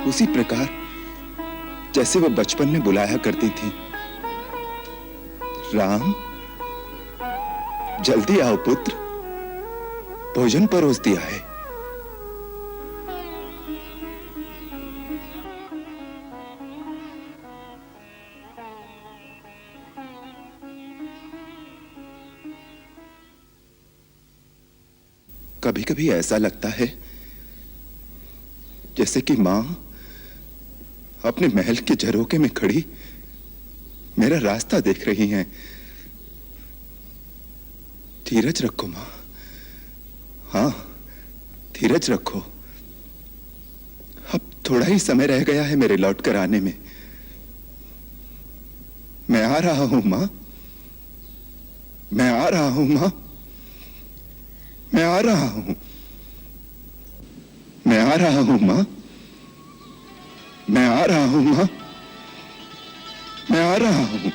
उसी प्रकार जैसे वो बचपन में बुलाया करती थी, राम जल्दी आओ पुत्र, भोजन परोस दिया है। कभी कभी ऐसा लगता है जैसे कि मां अपने महल के झरोखे में खड़ी मेरा रास्ता देख रही हैं। धीरज रखो मां, हाँ धीरज रखो। अब थोड़ा ही समय रह गया है मेरे लौट कर आने में। मैं आ रहा हूं मां, मैं आ रहा हूं मां, मैं आ रहा हूं, मैं आ रहा हूं मां, मैं आ रहा हूं मां, मैं आ रहा हूं।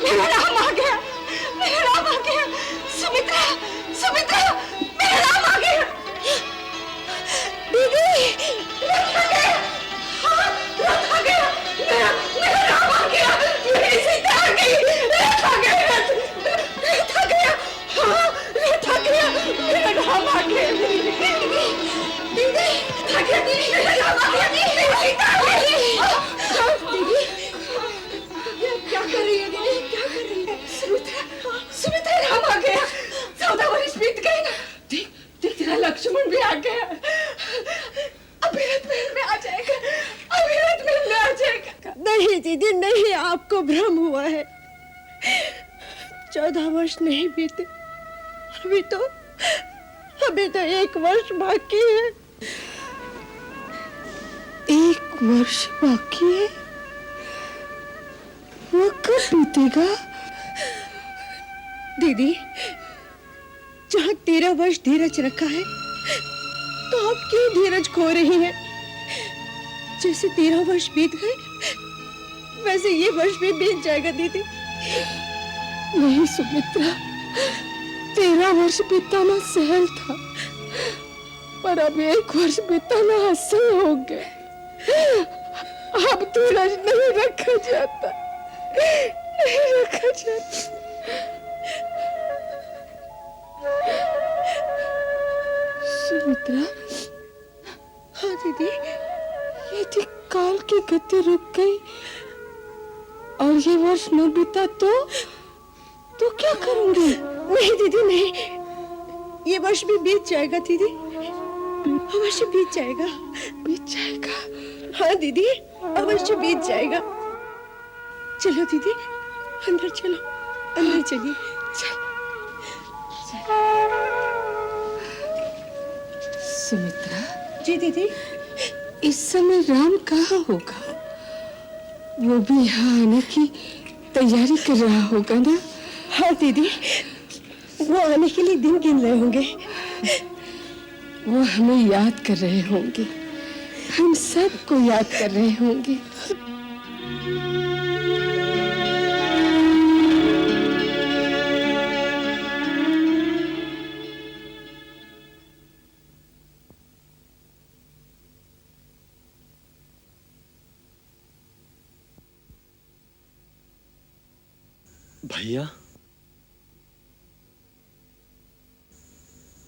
मेरा राम आ गया, मेरा राम आ गया। सुमित्रा, सुमित्रा, मेरा राम आ गया। दीदी, रथ आ गया, हाँ रथ आ गया, मेरा राम आ गया, मेरी सीता आ गई, रथ आ गया, रथ आ गया, हाँ रथ आ गया, मेरा राम आ गया। दीदी, रथ आ गया, मेरा राम आ गया, मेरी सीता आ गई। दीदी, क्या कर रही है दीदी, क्या कर रही है? सुमित्रा, सुमित्रा राम आ गया, 14 वर्ष बीत गए ना। देख देख तेरा लक्ष्मण भी आ गया, अभिरथ महल में आ जाएगा, अभिरथ महल में आ जाएगा। नहीं दीदी नहीं, आपको भ्रम हुआ है। 14 वर्ष नहीं बीते, अभी तो 1 वर्ष बाकी है। 1 वर्ष बाकी है? वो कब बीतेगा? दीदी, जहां 13 वर्ष धीरज रखा है, तो आप क्यों धीरज खो रही हैं? जैसे 13 वर्ष बीत गए, वैसे ये वर्ष भी बीत जाएगा दीदी। नहीं सुमित्रा, 13 वर्ष बिताना सहल था, पर अब 1 वर्ष बिताना असह्य हो गया। अब धीरज नहीं रखा जाता, नहीं रखा जाता। सुमित्रा, हाँ दीदी, यदि काल की गति रुक गई और ये वर्ष न बीता तो क्या करूंगी? नहीं दीदी नहीं, ये वर्ष भी बीत जाएगा दीदी, अवश्य बीत जाएगा, बीत जाएगा। हाँ दीदी, अवश्य बीत जाएगा। चलो दीदी, अंदर चलो, अंदर चलिए। चल। सुमित्रा, जी दीदी। इस समय राम कहाँ होगा? वो भी यहाँ आने की तैयारी कर रहा होगा ना? हाँ दीदी, वो आने के लिए दिन गिन रहे होंगे। वो हमें याद कर रहे होंगे, हम सबको याद कर रहे होंगे। भैया,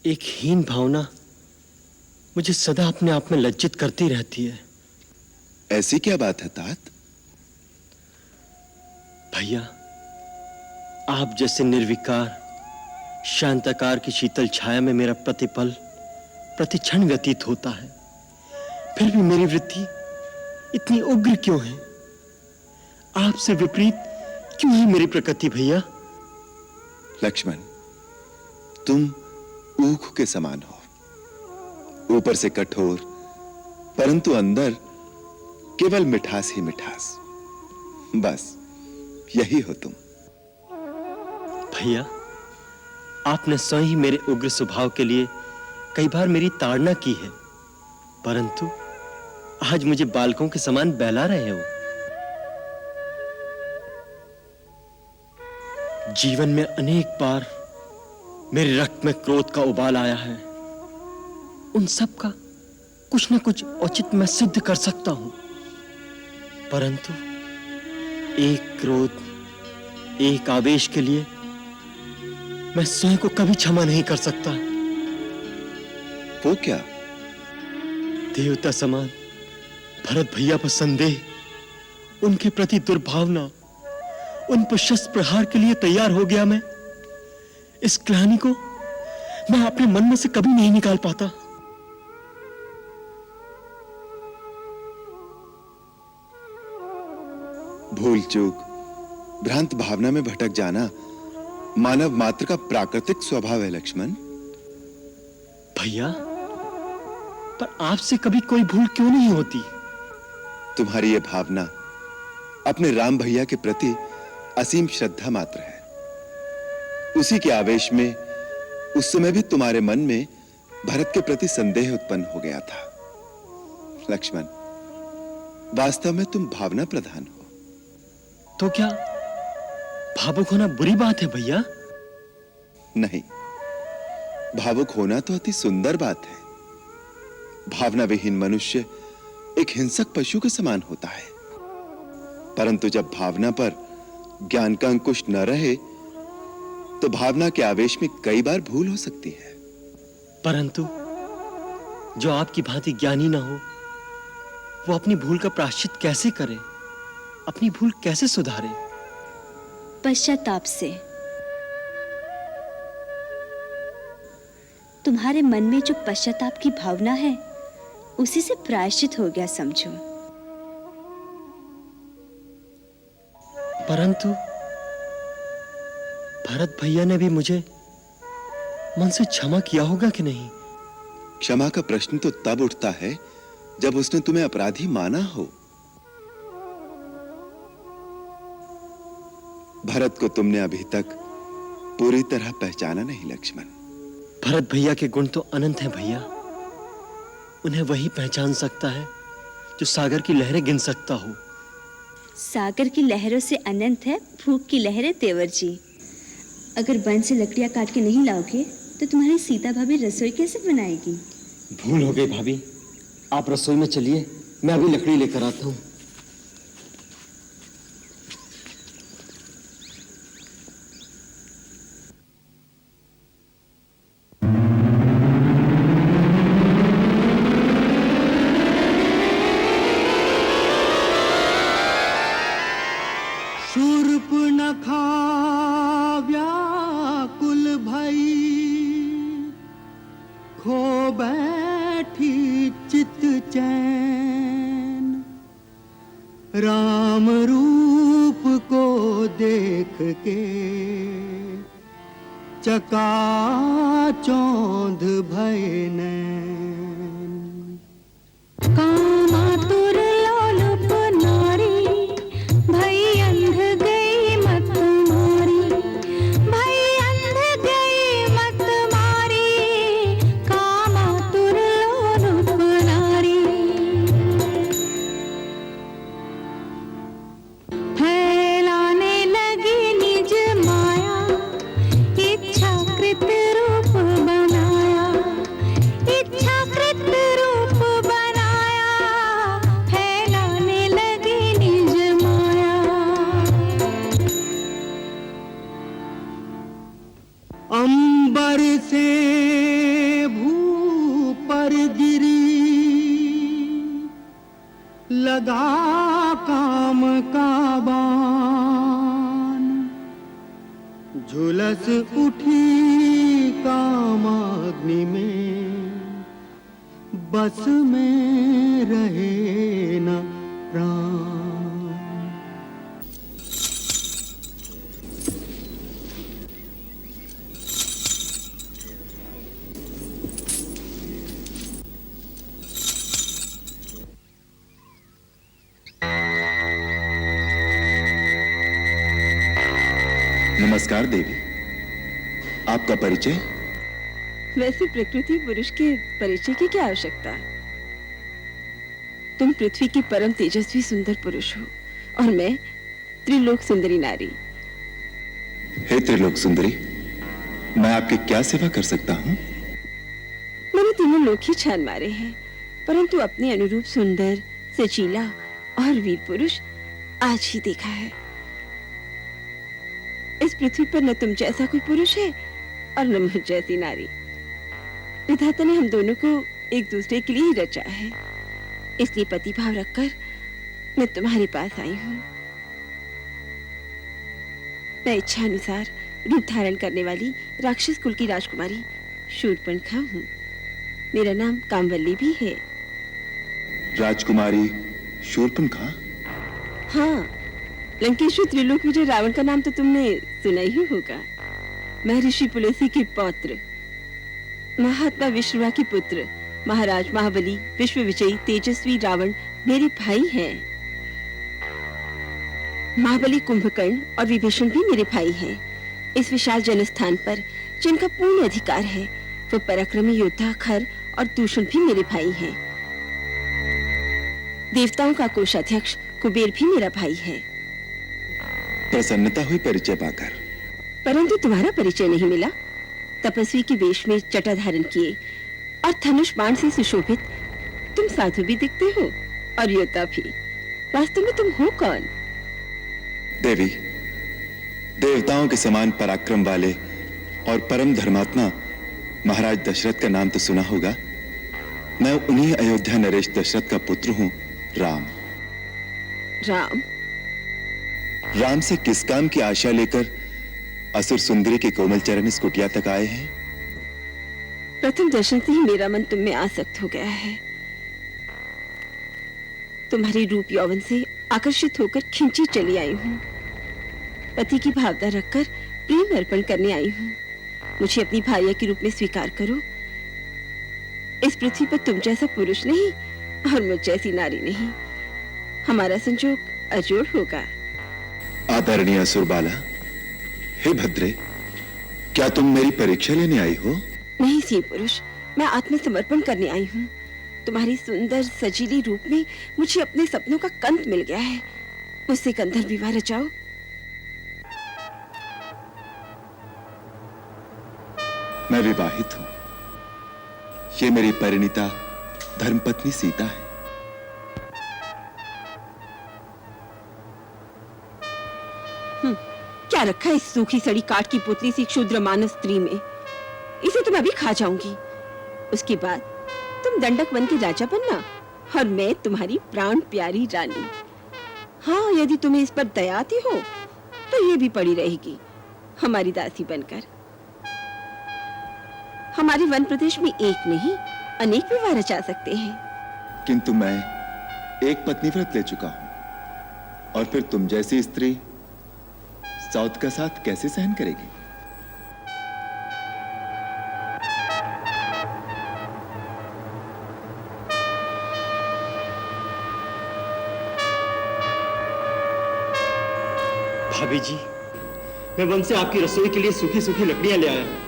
एक हीन भावना मुझे सदा अपने आप में लज्जित करती रहती है। ऐसी क्या बात है तात? भैया, आप जैसे निर्विकार शांताकार की शीतल छाया में मेरा प्रतिपल प्रतिक्षण व्यतीत होता है, फिर भी मेरी वृत्ति इतनी उग्र क्यों है? आपसे विपरीत क्यों है मेरी प्रकृति भैया? लक्ष्मण, तुम ऊख के समान हो, ऊपर से कठोर, परंतु अंदर केवल मिठास ही मिठास। बस यही हो तुम। भैया, आपने स्वयं ही मेरे उग्र स्वभाव के लिए कई बार मेरी ताड़ना की है, परंतु आज मुझे बालकों के समान बहला रहे हो। जीवन में अनेक बार मेरे रक्त में क्रोध का उबाल आया है। उन सब का कुछ न कुछ औचित्य मैं सिद्ध कर सकता हूं, परंतु एक क्रोध, एक आवेश के लिए मैं स्वयं को कभी क्षमा नहीं कर सकता। वो क्या? देवता समान भरत भैया पर संदेह, उनके प्रति दुर्भावना, उन पर शस्त्र प्रहार के लिए तैयार हो गया मैं। इस ग्लानि को मैं अपने मन में से कभी नहीं निकाल पाता। भूल चूक, भ्रांत भावना में भटक जाना मानव मात्र का प्राकृतिक स्वभाव है लक्ष्मण। भैया, पर आपसे कभी कोई भूल क्यों नहीं होती? तुम्हारी यह भावना अपने राम भैया के प्रति असीम श्रद्धा मात्र है। उसी के आवेश में उस समय भी तुम्हारे मन में भरत के प्रति संदेह उत्पन्न हो गया था। लक्ष्मण, वास्तव में तुम भावना प्रधान हो। तो क्या भावुक होना बुरी बात है भैया? नहीं, भावुक होना तो अति सुंदर बात है। भावना विहीन मनुष्य एक हिंसक पशु के समान होता है, परंतु जब भावना पर ज्ञान का अंकुश न रहे तो भावना के आवेश में कई बार भूल हो सकती है। परंतु जो आपकी भांति ज्ञानी ना हो, वो अपनी भूल का प्रायश्चित कैसे करे, अपनी भूल कैसे सुधारे? पश्चाताप से। तुम्हारे मन में जो पश्चाताप की भावना है, उसी से प्रायश्चित हो गया समझो। परंतु भरत भैया ने भी मुझे मन से क्षमा किया होगा कि नहीं? क्षमा का प्रश्न तो तब उठता है जब उसने तुम्हें अपराधी माना हो। भरत को तुमने अभी तक पूरी तरह पहचाना नहीं लक्ष्मण। भरत भैया के गुण तो अनंत हैं भैया। उन्हें वही पहचान सकता है जो सागर की लहरें गिन सकता हो। सागर की लहरों से अनंत है भूख की लहरें तेवर जी। अगर वन से लकड़ियां काट के नहीं लाओगे तो तुम्हारी सीता भाभी रसोई कैसे बनाएगी? भूल हो गई भाभी, आप रसोई में चलिए, मैं अभी लकड़ी लेकर आता हूँ। शूर्पणखा व्याकुल भई, खो बैठी चित चैन। राम रूप को देख के चकाचौंध भय नैन। कामातुर लोलुप नारी, भई अंध गई मत मारी, भई अंध गई मत मारी। कामातुर लोलुप नारी, फैलाने लगी निज माया, इच्छाकृत रूप बनाया, इच्छाकृत रूप बनाया। फैलाने लगी निज माया। अंबर से भू पर गिरी, लगा काम का बाण। झुलस उठी कामाग्नि में, बस में रहे न प्राण। नमस्कार देवी, आपका परिचय? वैसे प्रकृति पुरुष के परिचय की क्या आवश्यकता? तुम पृथ्वी की परम तेजस्वी सुंदर पुरुष हो और मैं त्रिलोक सुंदरी नारी। हे हे त्रिलोक सुंदरी, मैं आपकी क्या सेवा कर सकता हूं? मैंने तीनों लोग ही छान मारे हैं, परंतु अपने अनुरूप सुंदर, सचीला और वीर पुरुष आज ही देखा है। इस पृथ्वी पर न तुम जैसा कोई पुरुष है और न मुझ जैसी नारी। विधाता ने हम दोनों को एक दूसरे के लिए ही रचा है, इसलिए पति भाव रखकर मैं तुम्हारे पास आई हूँ। मैं इच्छा अनुसार रूप धारण करने वाली राक्षस कुल की राजकुमारी शूर्पणखा हूँ। मेरा नाम कामवल्ली भी है। राजकुमारी शूर्पणखा? हाँ, लंकेश्वर त्रिलोक विजय रावण का नाम तो तुमने सुना ही होगा। महर्षि पुलस्त्य के पौत्र, महात्मा विश्रवा के पुत्र, महाराज महाबली, विश्व विजयी तेजस्वी रावण मेरे भाई हैं। महाबली कुंभकर्ण और विभीषण भी मेरे भाई हैं। इस विशाल जनस्थान पर जिनका पूर्ण अधिकार है, वो पराक्रमी योद्धा खर और दूषण भी मेरे भाई हैं। देवताओं का कोषाध्यक्ष कुबेर भी मेरा भाई है। प्रसन्नता हुई परिचय पाकर, परंतु तुम्हारा परिचय नहीं मिला। तपस्वी के वेश में जटा धारण किए और धनुष बाण से सुशोभित तुम साधु भी दिखते हो और योद्धा भी। वास्तव में तुम हो कौन? देवी, देवताओं के समान पराक्रम वाले और परम धर्मात्मा महाराज दशरथ का नाम तो सुना होगा। मैं उन्हीं अयोध्या नरेश दशरथ का पुत्र हूं, राम। राम? राम से किस काम की आशा लेकर असुर सुंदरी के कोमल चरण इस कुटिया तक आए हैं? प्रथम दर्शन से ही मेरा मन तुम में आसक्त हो गया है। तुम्हारी रूप यौवन से आकर्षित होकर खिंची चली आई हूँ। पति की भावना रखकर प्रेम अर्पण करने आई हूँ। मुझे अपनी भार्या के रूप में स्वीकार करो। इस पृथ्वी पर तुम जैसा पुरुष नहीं और मुझ जैसी नारी नहीं। हमारा संजोग अजोड़ होगा। आदरणीय असुरबाला, हे भद्रे, क्या तुम मेरी परीक्षा लेने आई हो? नहीं सी पुरुष, मैं आत्मसमर्पण करने आई हूँ। तुम्हारी सुंदर सजीली रूप में मुझे अपने सपनों का कंत मिल गया है। मुझसे गंधर्व विवाह रचाओ। मैं विवाहित हूं। ये मेरी परिणीता धर्मपत्नी सीता है। क्या रखा है इस सूखी सड़ी काठ की पुतली सी क्षुद्र मानव स्त्री में? इसे तो मैं भी खा जाऊंगी। उसके बाद तुम दंडक वन के राजा बनना और मैं तुम्हारी प्राण प्यारी रानी। हाँ, यदि तुम्हें इस पर दया आती हो तो ये भी पड़ी रहेगी हमारी दासी बनकर। हमारे वन प्रदेश में एक नहीं अनेक विवाह रचा सकते हैं। किंतु मैं एक पत्नी व्रत ले चुका हूं, और फिर तुम जैसी स्त्री सौत का साथ कैसे सहन करेगी? भाभी जी, मैं वन से आपकी रसोई के लिए सूखी सूखी लकड़ियां ले आया हूं।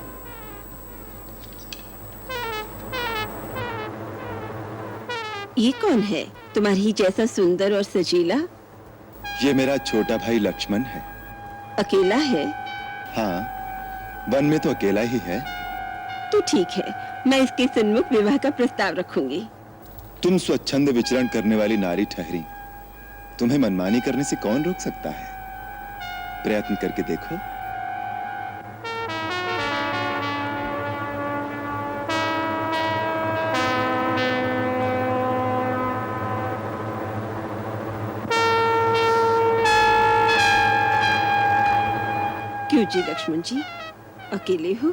ये कौन है तुम्हारी ही जैसा सुंदर और सजीला? ये मेरा छोटा भाई लक्ष्मण है। अकेला है? हाँ, वन में तो अकेला ही है। तो ठीक है, मैं इसके सन्मुख विवाह का प्रस्ताव रखूंगी। तुम स्वच्छंद विचरण करने वाली नारी ठहरी, तुम्हें मनमानी करने से कौन रोक सकता है? प्रयत्न करके देखो। क्यों जी लक्ष्मण जी, अकेले हो?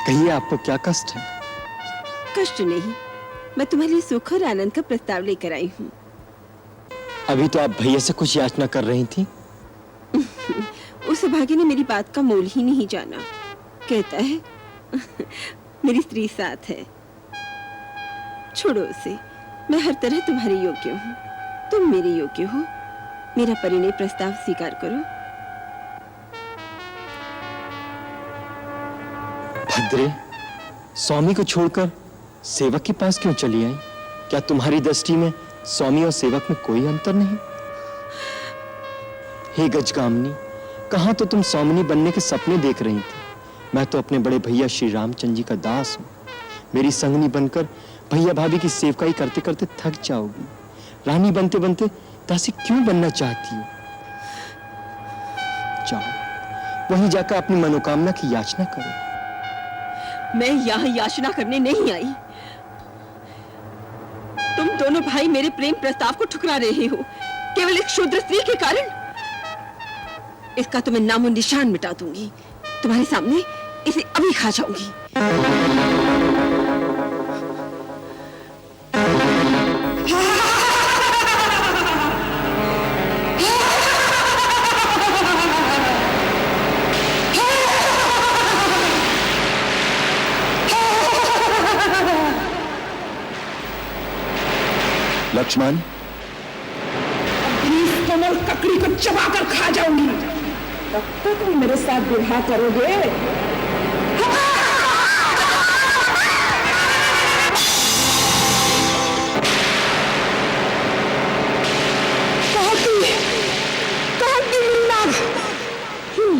कहिए, आपको क्या कष्ट है? कष्ट नहीं, मैं तुम्हारे लिए सुख और आनंद का प्रस्ताव लेकर आई हूँ। अभी तो आप भैया से कुछ याचना कर रही थी। उस भाग्य ने मेरी बात का मोल ही नहीं जाना। कहता है मेरी स्त्री साथ है। छोड़ो उसे, मैं हर तरह तुम्हारे योग्य हूँ, तुम मेरे योग्य हो। मेरा परिणय प्रस्ताव स्वीकार करो। भद्रे, स्वामी को छोड़कर सेवक के पास क्यों चली आई? क्या तुम्हारी दृष्टि में स्वामी और सेवक में कोई अंतर नहीं? हे गजगामिनी, कहां तो तुम स्वामिनी बनने के सपने देख रही थी। मैं तो अपने बड़े भैया श्री रामचंद्र जी का दास हूं। मेरी संगनी बनकर भैया भाभी की सेवकाई करते करते थक जाओगी। रानी बनते बनते दासी क्यों बनना चाहती हो? जाओ, वहीं जाकर अपनी मनोकामना की याचना करो। मैं यहाँ याचना करने नहीं आई। तुम दोनों भाई मेरे प्रेम प्रस्ताव को ठुकरा रहे हो केवल एक शूद्र स्त्री के कारण। इसका तो मैं नामो निशान मिटा दूंगी। तुम्हारे सामने इसे अभी खा जाऊंगी। लक्ष्मण, इस कमल ककड़ी को चबाकर खा जाऊंगी। तब तक तुम मेरे साथ विवाह करोगे?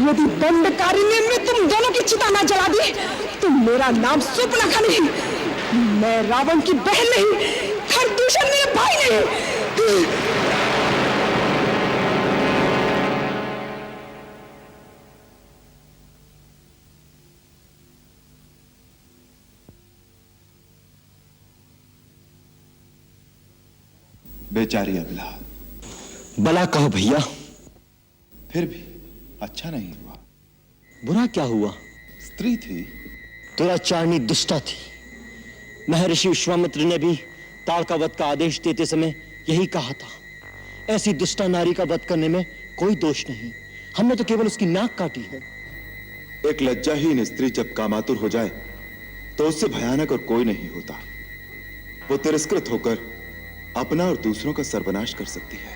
यदि दंडकारिणी में तुम दोनों की चिता ना जला दी तो मेरा नाम सुपनखा नहीं, मैं रावण की बहन नहीं, खरदूषण मेरे भाई नहीं। बेचारी अबला। भला कहो भैया। फिर भी अच्छा नहीं हुआ। बुरा क्या हुआ? स्त्री थी। दुराचारणी दुष्टा थी। महर्षि विश्वामित्र ने भी ताड़का वध का आदेश देते समय यही कहा था। ऐसी दुष्टा नारी का वध करने में कोई दोष नहीं, हमने तो केवल उसकी नाक काटी है। एक लज्जाहीन स्त्री जब कामातुर हो जाए तो उससे भयानक और कोई नहीं होता। वो तिरस्कृत होकर अपना और दूसरों का सर्वनाश कर सकती है।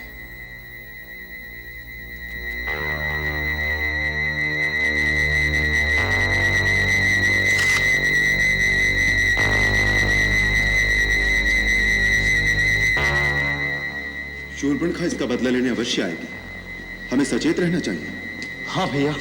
शूर्पणखा इसका बदला लेने अवश्य आएगी। हमें सचेत रहना चाहिए। हाँ भैया।